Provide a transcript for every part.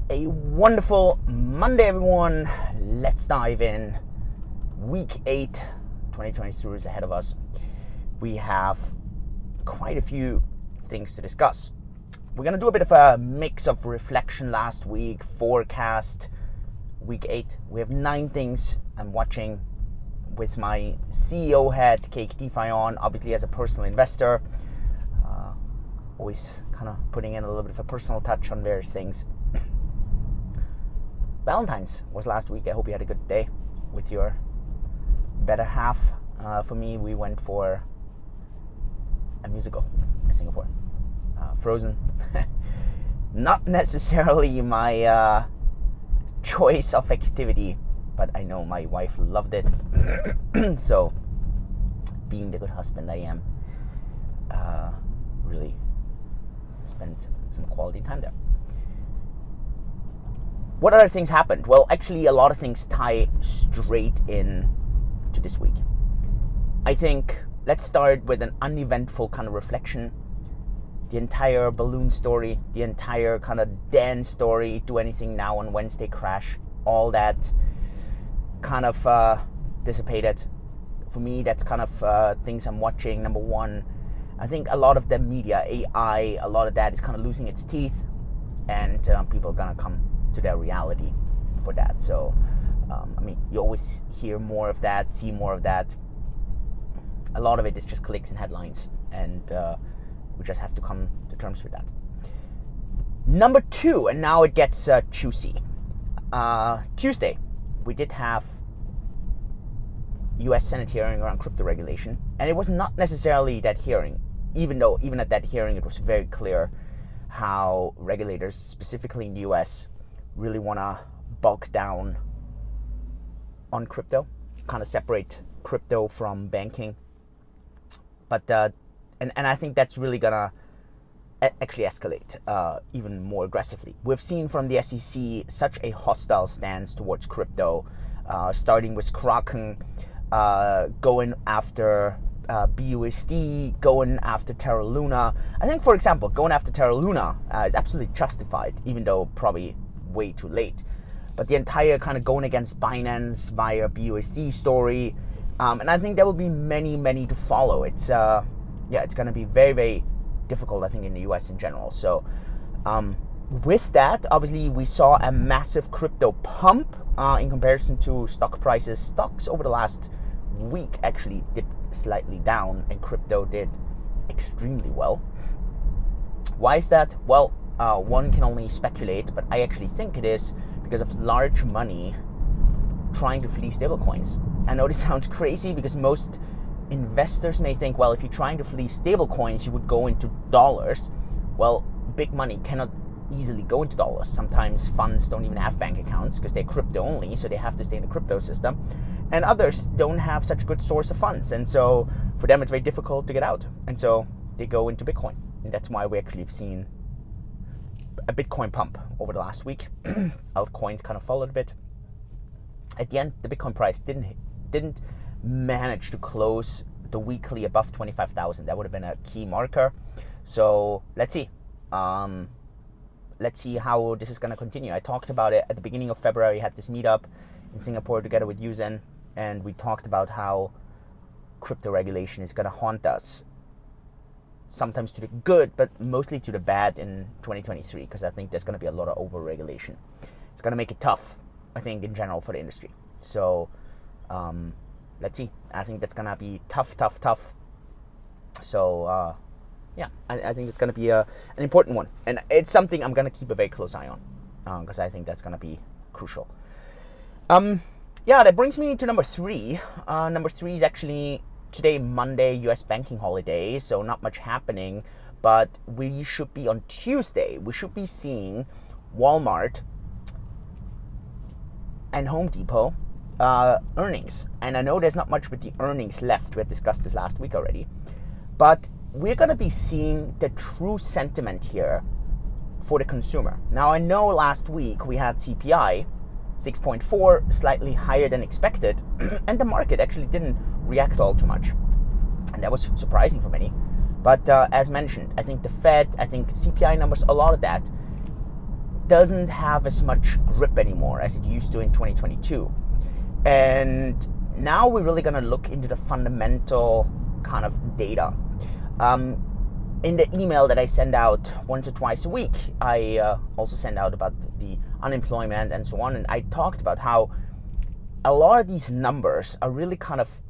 A wonderful Monday, everyone. Let's dive in. Week 8, 2023 is ahead of us. We have quite a few things to discuss. We're going to do a bit of a mix of reflection last week, forecast, week 8. We have 9 things I'm watching with my CEO hat, Cake DeFi on, obviously as a personal investor. Always kind of putting in a little bit of a personal touch on various things. Valentine's was last week. I hope you had a good day with your better half. For me, we went for a musical in Singapore. Frozen. Not necessarily my choice of activity, but I know my wife loved it. So, being the good husband I am, really spent some quality time there. What other things happened? Well, actually, a lot of things tie straight in to this week. I think let's start with an uneventful kind of reflection. The entire balloon story, the entire kind of Dan story, do anything now on Wednesday crash, all that kind of dissipated. For me, that's kind of things I'm watching. Number one, I think a lot of the media, AI, a lot of that is kind of losing its teeth, and people are going to come to their reality for that. So, you always hear more of that, see more of that. A lot of it is just clicks and headlines, and we just have to come to terms with that. Number 2, and now it gets juicy. Tuesday, we did have U.S. Senate hearing around crypto regulation, and it was not necessarily that hearing, even at that hearing it was very clear how regulators, specifically in the U.S., really want to bulk down on crypto, kind of separate crypto from banking. But and I think that's really gonna actually escalate even more aggressively. We've seen from the SEC such a hostile stance towards crypto, starting with Crackdown, going after BUSD, going after Terra Luna. I think, for example, going after Terra Luna is absolutely justified, even though probably way too late. But the entire kind of going against Binance via BUSD story, and I think there will be many to follow. It's it's going to be very, very difficult, I think, in the US in general. So with that, obviously, we saw a massive crypto pump in comparison to stock prices. Stocks over the last week actually dipped slightly down, and crypto did extremely well. Why is that? Well, one can only speculate, but I actually think it is because of large money trying to flee stablecoins. I know this sounds crazy because most investors may think, well, if you're trying to flee stablecoins, you would go into dollars. Well, big money cannot easily go into dollars. Sometimes funds don't even have bank accounts because they're crypto only, so they have to stay in the crypto system. And others don't have such a good source of funds, and so for them it's very difficult to get out. And so they go into Bitcoin, and that's why we actually have seen a Bitcoin pump over the last week. Altcoins kind of followed a bit. At the end, the Bitcoin price didn't manage to close the weekly above 25,000. That would have been a key marker. So let's see. Let's see how this is going to continue. I talked about it at the beginning of February. I had this meetup in Singapore together with you.This, and we talked about how crypto regulation is going to haunt us, sometimes to the good, but mostly to the bad in 2023, because I think there's going to be a lot of over-regulation. It's going to make it tough, I think, in general for the industry. So let's see. I think that's going to be tough. So I think it's going to be an important one. And it's something I'm going to keep a very close eye on, because I think that's going to be crucial. That brings me to number 3. Number 3 is actually today, Monday, US banking holiday, so not much happening. But we should be on Tuesday. We should be seeing Walmart and Home Depot earnings. And I know there's not much with the earnings left. We had discussed this last week already. But we're going to be seeing the true sentiment here for the consumer. Now, I know last week we had CPI 6.4, slightly higher than expected, and the market actually didn't react all too much. And that was surprising for many. But as mentioned, I think the Fed, I think CPI numbers, a lot of that doesn't have as much grip anymore as it used to in 2022. And now we're really going to look into the fundamental kind of data. In the email that I send out once or twice a week, I also send out about the unemployment and so on. And I talked about how a lot of these numbers are really kind of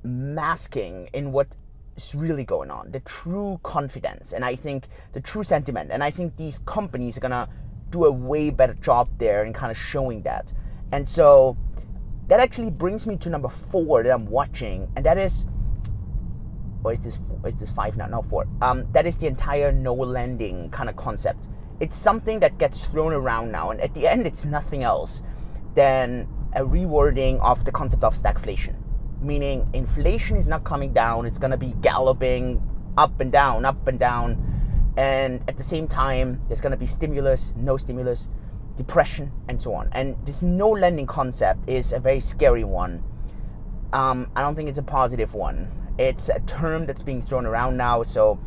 masking in what is really going on, the true confidence, and I think the true sentiment. And I think these companies are going to do a way better job there in kind of showing that. And so that actually brings me to number 4 that I'm watching, and that is, or is this 5 now? No, 4. That is the entire no lending kind of concept. It's something that gets thrown around now, and at the end, it's nothing else than a rewording of the concept of stagflation, meaning inflation is not coming down; it's going to be galloping up and down, and at the same time, there's going to be stimulus, no stimulus, depression, and so on. And this no lending concept is a very scary one. I don't think it's a positive one. It's a term that's being thrown around now, so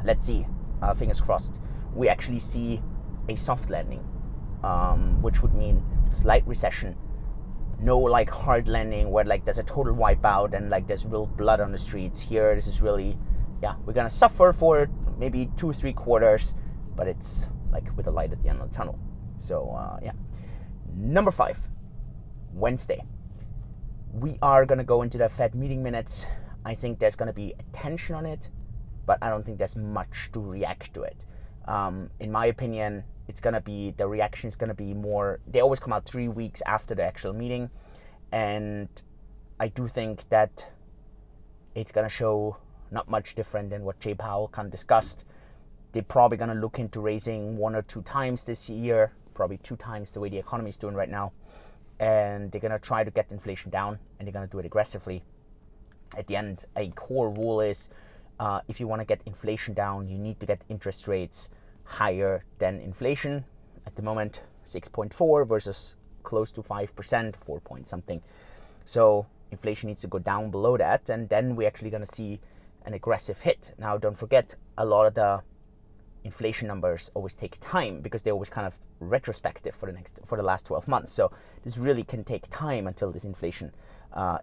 let's see, fingers crossed, we actually see a soft landing, which would mean slight recession, no like hard landing where like there's a total wipeout and like there's real blood on the streets. Here, this is really, we're gonna suffer for maybe 2-3 quarters, but it's like with a light at the end of the tunnel. So Number 5, Wednesday. We are going to go into the Fed meeting minutes. I think there's going to be attention on it, but I don't think there's much to react to it. In my opinion, the reaction is going to be more, they always come out 3 weeks after the actual meeting. And I do think that it's going to show not much different than what Jay Powell kind of discussed. They're probably going to look into raising 1 or 2 times this year, probably 2 times the way the economy is doing right now. And they're going to try to get inflation down, and they're going to do it aggressively. At the end, a core rule is if you want to get inflation down, you need to get interest rates higher than inflation. At the moment, 6.4 versus close to 5%, 4 point something. So inflation needs to go down below that, and then we're actually going to see an aggressive hit. Now, don't forget, a lot of the inflation numbers always take time because they're always kind of retrospective for the last 12 months. So this really can take time until this inflation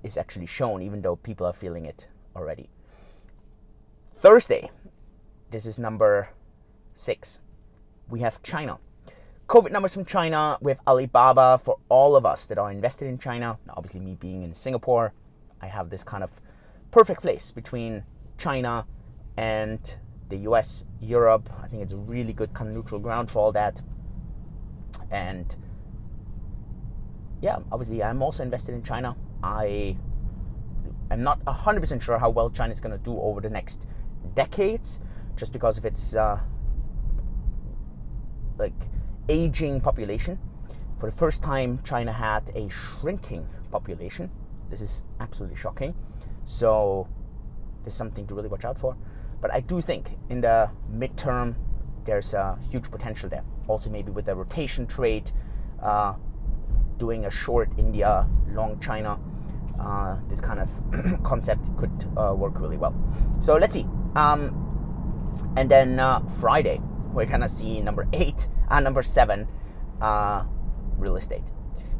is actually shown, even though people are feeling it already. Thursday, this is number 6. We have China. COVID numbers from China with Alibaba. For all of us that are invested in China, now obviously me being in Singapore, I have this kind of perfect place between China and the US, Europe. I think it's a really good kind of neutral ground for all that. And obviously I'm also invested in China. I am not 100% sure how well China is going to do over the next decades, just because of its aging population. For the first time, China had a shrinking population. This is absolutely shocking. So there's something to really watch out for. But I do think in the midterm, there's a huge potential there. Also maybe with the rotation trade, doing a short India, long China, this kind of concept could work really well. So let's see. And then Friday, we're going to see number 7, real estate.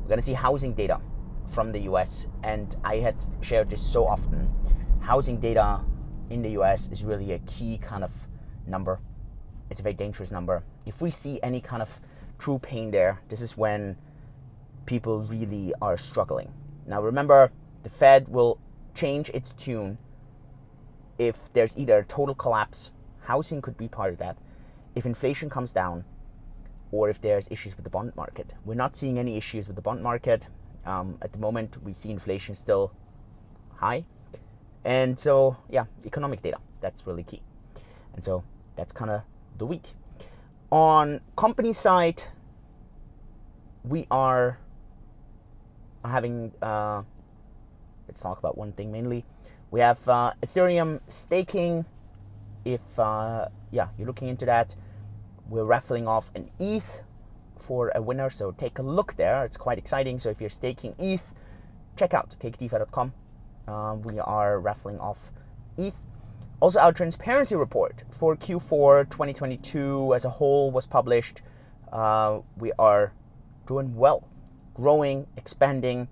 We're going to see housing data from the US. And I had shared this so often. Housing data in the US is really a key kind of number. It's a very dangerous number. If we see any kind of true pain there, this is when people really are struggling. Now remember, the Fed will change its tune if there's either a total collapse, housing could be part of that, if inflation comes down, or if there's issues with the bond market. We're not seeing any issues with the bond market. At the moment, we see inflation still high. And so, economic data, that's really key. And so that's kind of the week. On company side, we are having, let's talk about one thing mainly. We have Ethereum staking. If you're looking into that, we're raffling off an ETH for a winner. So take a look there. It's quite exciting. So if you're staking ETH, check out cakedefi.com. We are raffling off ETH. Also, our transparency report for Q4 2022 as a whole was published. we are doing well, growing, expanding,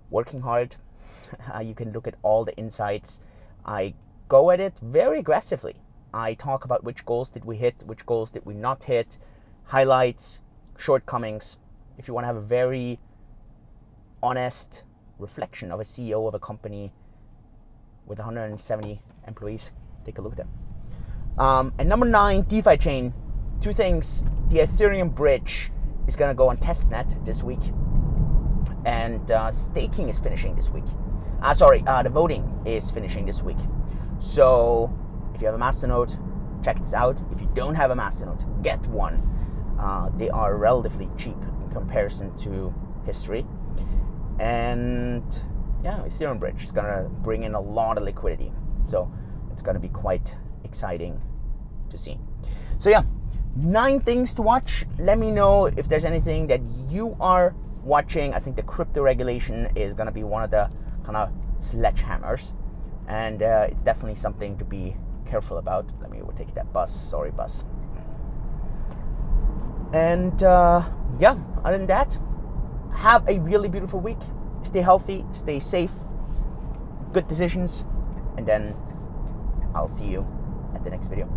working hard. You can look at all the insights. I go at it very aggressively. I talk about which goals did we hit, which goals did we not hit, highlights, shortcomings. If you want to have a very honest reflection of a CEO of a company with 170 employees, take a look at them. And number 9, DeFi chain. 2 things. The Ethereum bridge is going to go on testnet this week, and staking is finishing this week. The voting is finishing this week. So if you have a masternode, check this out. If you don't have a masternode, get one. They are relatively cheap in comparison to history. And yeah, Ethereum bridge is going to bring in a lot of liquidity. So it's going to be quite exciting to see. So yeah, 9 things to watch. Let me know if there's anything that you are watching. I think the crypto regulation is going to be one of the kind of sledgehammers, and it's definitely something to be careful about. Let me take that bus. Sorry, bus. And yeah, other than that, have a really beautiful week. Stay healthy, stay safe, good decisions, and then I'll see you at the next video.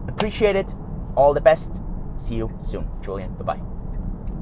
Appreciate it. All the best. See you soon. Julian, bye-bye.